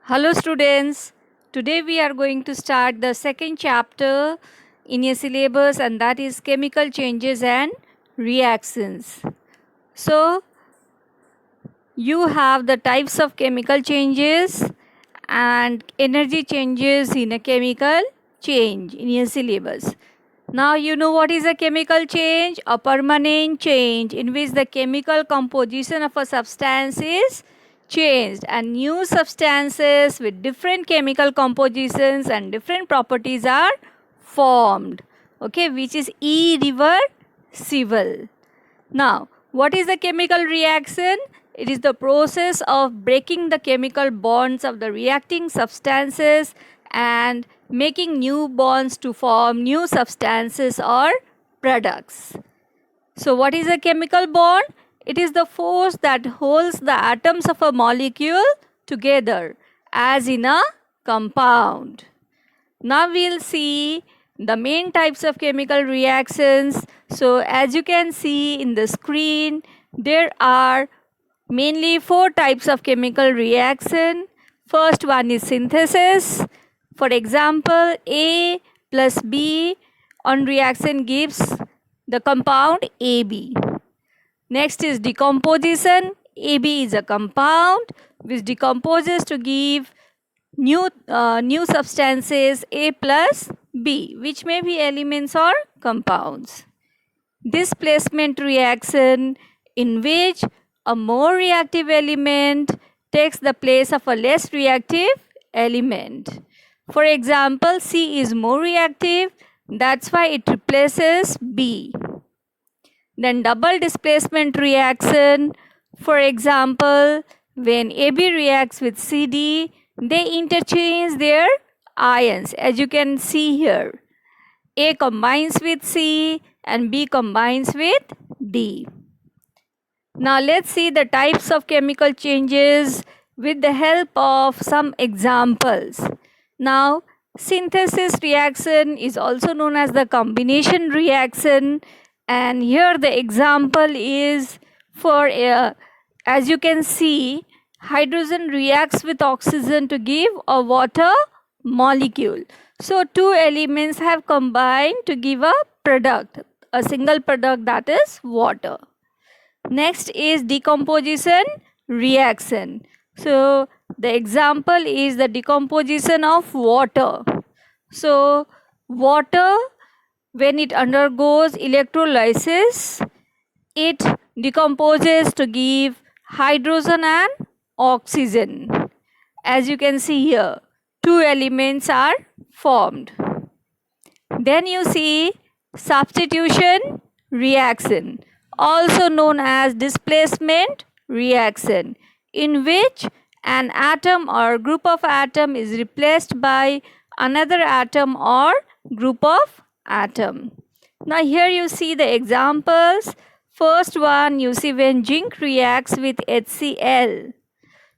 Hello students, today we are going to start the second chapter in your syllabus, and that is chemical changes and reactions. So you have the types of chemical changes and energy changes in a chemical change in your syllabus. Now you know what is a chemical change? A permanent change in which the chemical composition of a substance is changed and new substances with different chemical compositions and different properties are formed, okay, which is irreversible. Now, what is the chemical reaction? It is the process of breaking the chemical bonds of the reacting substances and making new bonds to form new substances or products. So, what is a chemical bond? It is the force that holds the atoms of a molecule together, as in a compound. Now we'll see the main types of chemical reactions. So as you can see in the screen, there are mainly four types of chemical reaction. First one is synthesis. For example, A plus B on reaction gives the compound AB. Next is decomposition. AB is a compound which decomposes to give new substances A plus B, which may be elements or compounds. Displacement reaction, in which a more reactive element takes the place of a less reactive element. For example, C is more reactive, that's why it replaces B. Then double displacement reaction, for example, when AB reacts with CD, they interchange their ions, as you can see here. A combines with C and B combines with D. Now let's see the types of chemical changes with the help of some examples. Now, synthesis reaction is also known as the combination reaction, and here the example is for as you can see, hydrogen reacts with oxygen to give a water molecule. So two elements have combined to give a product, a single product, that is water. Next is decomposition reaction. So the example is the decomposition of water. So water, when it undergoes electrolysis, it decomposes to give hydrogen and oxygen. As you can see here, two elements are formed. Then you see substitution reaction, also known as displacement reaction, in which an atom or group of atom is replaced by another atom or group of atom. Now here you see the examples. First one, you see when zinc reacts with HCl.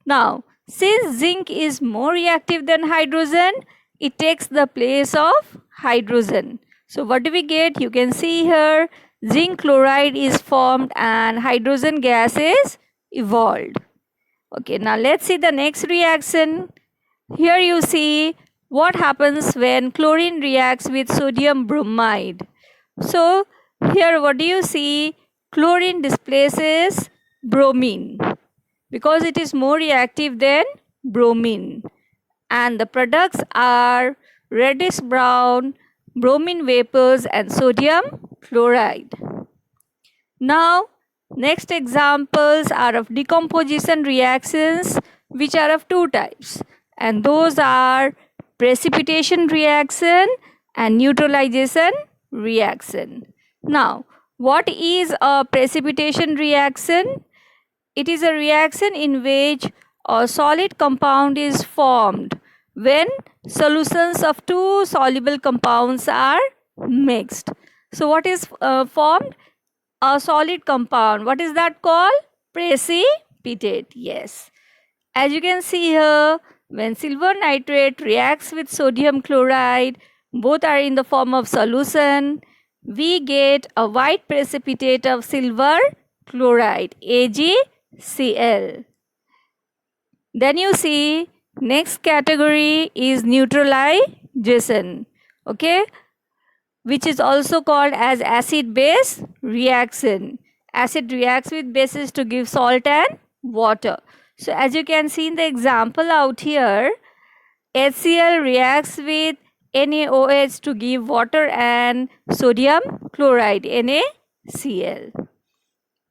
Now, since zinc is more reactive than hydrogen, it takes the place of hydrogen. So what do we get? You can see here, zinc chloride is formed and hydrogen gas is evolved. Okay, now let's see the next reaction. Here you see what happens when chlorine reacts with sodium bromide. So here what do you see? Chlorine displaces bromine because it is more reactive than bromine, and the products are reddish brown bromine vapors and sodium chloride. Now next examples are of decomposition reactions, which are of two types, and those are precipitation reaction and neutralization reaction. Now what is a precipitation reaction? It is a reaction in which a solid compound is formed when solutions of two soluble compounds are mixed. So what is formed? A solid compound. What is that called? Precipitate. Yes. As you can see here, when silver nitrate reacts with sodium chloride, both are in the form of solution, we get a white precipitate of silver chloride, AgCl. Then you see Next category is neutralization, okay, which is also called as acid-base reaction. Acid reacts with bases to give salt and water. So as you can see in the example out here, HCl reacts with NaOH to give water and sodium chloride, NaCl.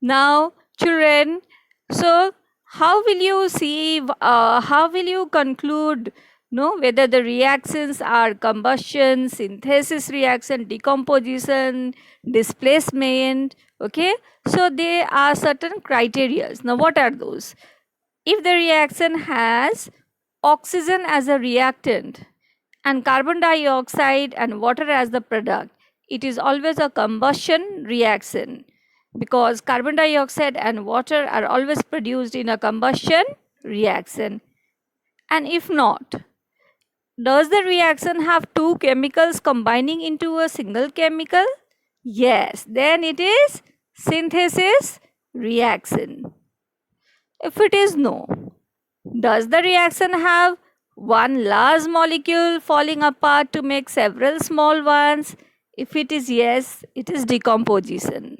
Now children, so how will you see, how will you conclude whether the reactions are combustion, synthesis reaction, decomposition, displacement, okay? So there are certain criteria. Now what are those? If the reaction has oxygen as a reactant and carbon dioxide and water as the product, it is always a combustion reaction, because carbon dioxide and water are always produced in a combustion reaction. And if not, does the reaction have two chemicals combining into a single chemical? Yes, then it is synthesis reaction. If it is no, does the reaction have one large molecule falling apart to make several small ones? If it is yes, it is decomposition.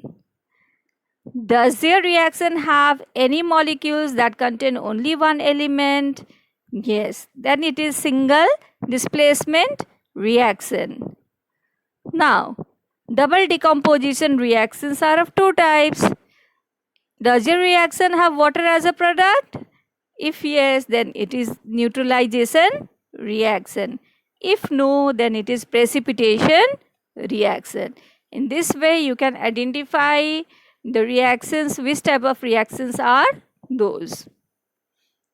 Does the reaction have any molecules that contain only one element? Yes, then it is single displacement reaction. Now, double decomposition reactions are of two types. Does your reaction have water as a product? If yes, then it is neutralization reaction. If no, then it is precipitation reaction. In this way, you can identify the reactions, which type of reactions are those.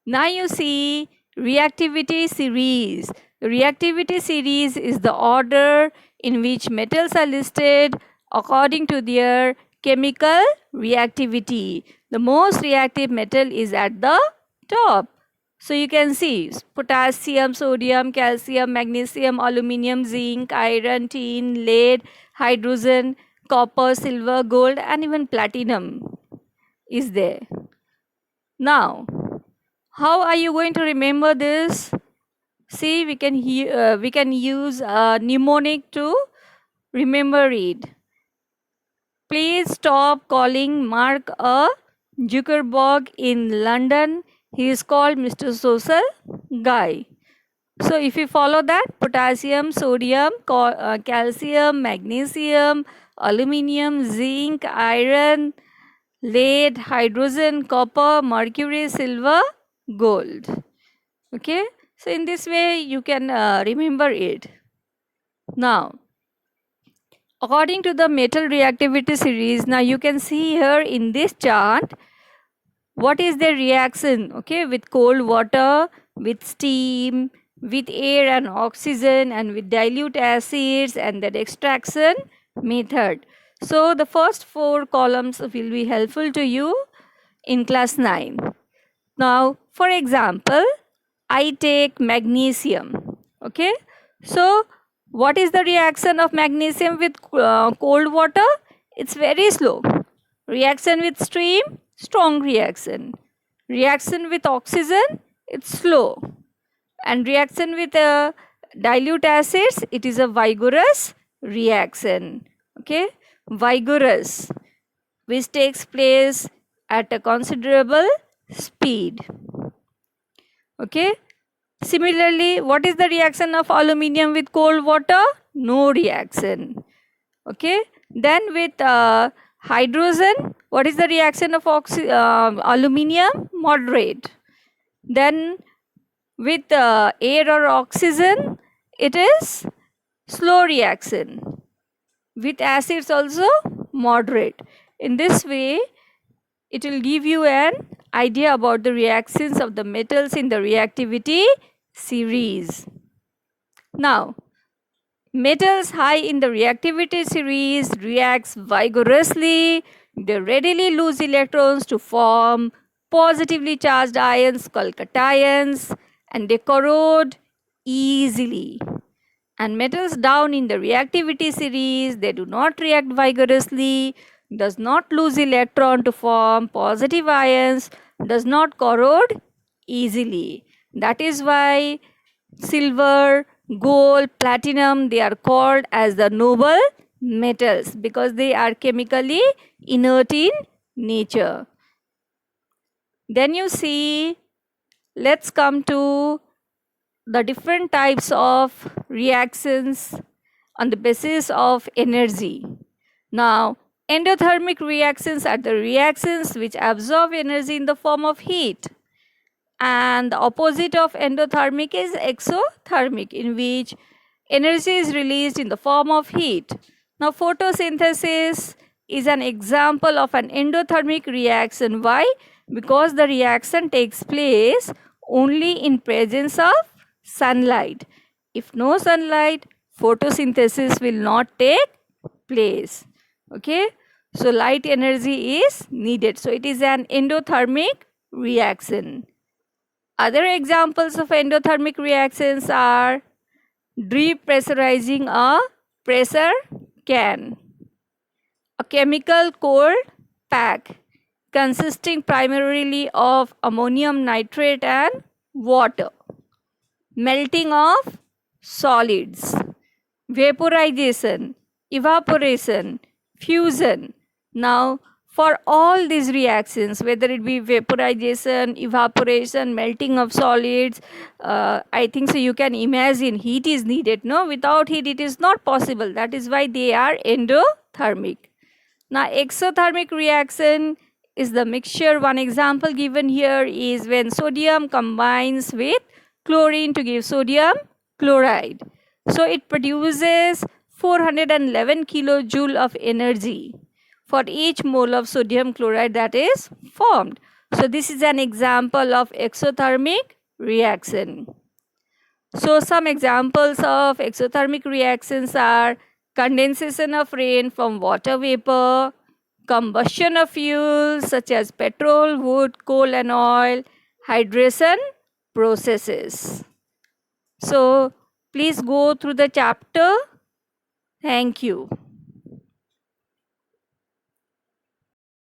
Now you see reactivity series. Reactivity series is the order in which metals are listed according to their chemical reactivity. The most reactive metal is at the top. So you can see potassium, sodium, calcium, magnesium, aluminum, zinc, iron, tin, lead, hydrogen, copper, silver, gold, and even platinum is there. Now, how are you going to remember this? See, we can use a mnemonic to remember it. Please stop calling Mark a Zuckerberg in London. He is called Mr. Social Guy. So if you follow that, potassium, sodium, calcium, magnesium, aluminum, zinc, iron, lead, hydrogen, copper, mercury, silver, gold. Okay, so in this way you can remember it. Now, according to the metal reactivity series, now you can see here in this chart what is the reaction, okay, with cold water, with steam, with air and oxygen, and with dilute acids, and that extraction method. So the first four columns will be helpful to you in class 9. Now, for example, I take magnesium, okay. So what is the reaction of magnesium with cold water? It's very slow. Reaction with steam, strong reaction. Reaction with oxygen, it's slow. And reaction with dilute acids, it is a vigorous reaction. Okay, vigorous, which takes place at a considerable speed. Okay. Similarly, what is the reaction of aluminium with cold water? No reaction. Okay. Then with hydrogen, what is the reaction of aluminium? Moderate. Then with air or oxygen, it is slow reaction. With acids also moderate. In this way, it will give you an idea about the reactions of the metals in the reactivity series. Now, metals high in the reactivity series reacts vigorously. They readily lose electrons to form positively charged ions called cations, and they corrode easily. And metals down in the reactivity series, they do not react vigorously, does not lose electron to form positive ions, does not corrode easily. That is why silver, gold, platinum, they are called as the noble metals because they are chemically inert in nature. Then you see, let's come to the different types of reactions on the basis of energy. Now, endothermic reactions are the reactions which absorb energy in the form of heat. And the opposite of endothermic is exothermic, in which energy is released in the form of heat. Now, photosynthesis is an example of an endothermic reaction. Why? Because the reaction takes place only in presence of sunlight. If no sunlight, photosynthesis will not take place. Okay, so light energy is needed. So it is an endothermic reaction. Other examples of endothermic reactions are depressurizing a pressure can, a chemical cold pack consisting primarily of ammonium nitrate and water, melting of solids, vaporization, evaporation, fusion. Now, for all these reactions, whether it be vaporization, evaporation, melting of solids, I think so you can imagine heat is needed. No, without heat it is not possible. That is why they are endothermic. Now, exothermic reaction is the mixture. One example given here is when sodium combines with chlorine to give sodium chloride. So, it produces 411 kilojoule of energy for each mole of sodium chloride that is formed. So, this is an example of exothermic reaction. So, some examples of exothermic reactions are condensation of rain from water vapor, combustion of fuels such as petrol, wood, coal and oil, hydration processes. So, please go through the chapter. Thank you.